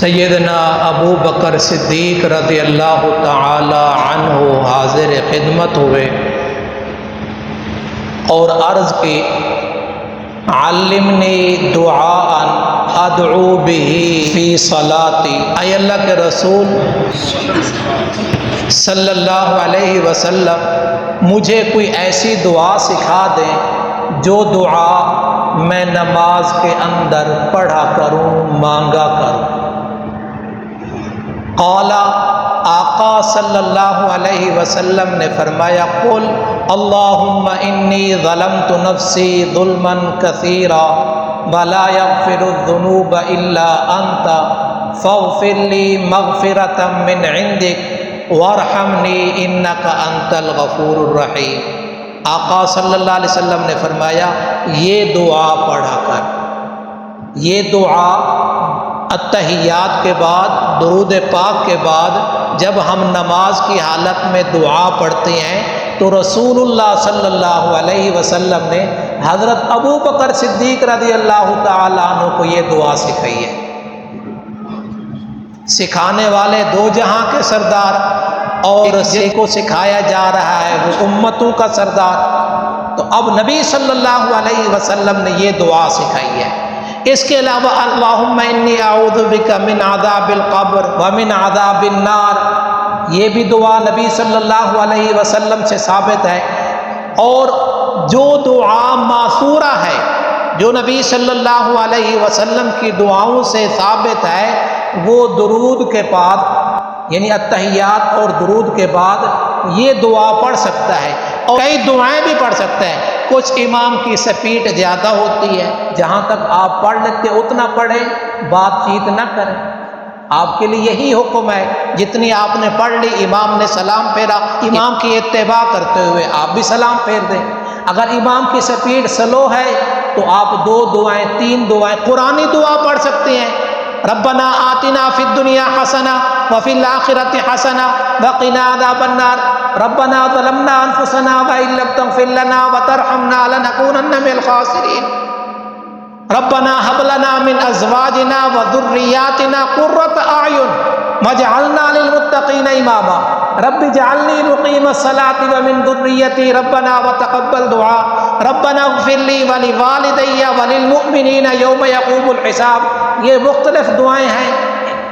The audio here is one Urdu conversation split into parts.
سیدنا ابو بکر صدیق رضی اللہ تعالی عنہ حاضر خدمت ہوئے اور عرض کی علمنی دعاء ادعو بہ فی صلاتی، اے اللہ کے رسول صلی اللہ علیہ وسلم مجھے کوئی ایسی دعا سکھا دیں جو دعا میں نماز کے اندر پڑھا کروں، مانگا کروں۔ قال، آقا صلی اللہ علیہ وسلم نے فرمایا، قل اللہم انی ظلمت نفسی ظلما کثیرا ولا یغفر الذنوب الا انت فاغفر لی مغفرۃ من عندک وارحمنی انک انت الغفور الرحیم۔ آقا صلی اللہ علیہ وسلم نے فرمایا، یہ دعا پڑھا کر، یہ دعا التحیات کے بعد، درود پاک کے بعد جب ہم نماز کی حالت میں دعا پڑھتے ہیں تو رسول اللہ صلی اللہ علیہ وسلم نے حضرت ابو بکر صدیق رضی اللہ تعالیٰ عنہ کو یہ دعا سکھائی ہے۔ سکھانے والے دو جہاں کے سردار اور جن کو سکھایا جا رہا ہے وہ امتوں کا سردار، تو اب نبی صلی اللہ علیہ وسلم نے یہ دعا سکھائی ہے۔ اس کے علاوہ اللہم انی اعوذ بک من عذاب القبر ومن عذاب النار، یہ بھی دعا نبی صلی اللہ علیہ وسلم سے ثابت ہے۔ اور جو دعا ماثورہ ہے، جو نبی صلی اللہ علیہ وسلم کی دعاؤں سے ثابت ہے، وہ درود کے بعد یعنی التحیات اور درود کے بعد یہ دعا پڑھ سکتا ہے، اور کئی دعائیں بھی پڑھ سکتا ہے۔ کچھ امام کی سپیڈ زیادہ ہوتی ہے، جہاں تک آپ پڑھ لیتے اتنا پڑھیں، بات چیت نہ کریں۔ آپ کے لیے یہی حکم ہے، جتنی آپ نے پڑھ لی، امام نے سلام پھیرا، امام کی اتباع کرتے ہوئے آپ بھی سلام پھیر دیں۔ اگر امام کی سپیڈ سلو ہے تو آپ دو دعائیں، تین دعائیں، قرآنی دعا پڑھ سکتے ہیں۔ ربنا آتنا فی الدنیا حسنہ وفی الآخرۃ حسنہ وقنا عذاب النار، ربنا ظلمنا انفسنا وان لم تغفر لنا وترحمنا لنکونن من الخاسرین، ربنا هب لنا من ازواجنا وذریاتنا قرۃ اعین واجعلنا للمتقین اماما، رب اجعلنی مقیم الصلاۃ ومن ذریتی ربنا وتقبل دعاء، ربنا اغفر لی ولوالدی وللمؤمنین یوم یقوم الحساب۔ یہ مختلف دعائیں ہیں،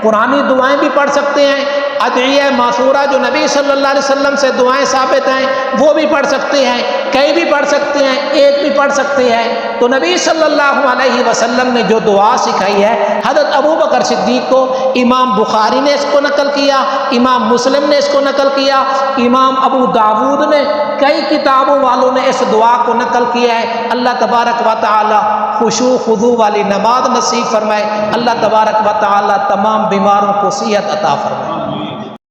قرآنی دعائیں بھی پڑھ سکتے ہیں، ادعیہ معصورہ جو نبی صلی اللہ علیہ وسلم سے دعائیں ثابت ہیں وہ بھی پڑھ سکتے ہیں، کئی بھی پڑھ سکتے ہیں، ایک بھی پڑھ سکتے ہیں۔ تو نبی صلی اللہ علیہ وسلم نے جو دعا سکھائی ہے حضرت ابو بکر صدیق کو، امام بخاری نے اس کو نقل کیا، امام مسلم نے اس کو نقل کیا، امام ابو داود نے، کئی کتابوں والوں نے اس دعا کو نقل کیا ہے۔ اللہ تبارک و تعالی خشوع خضوع والی نماز نصیب فرمائے، اللہ تبارک و تعالی تمام بیماروں کو صحت عطا فرمائے۔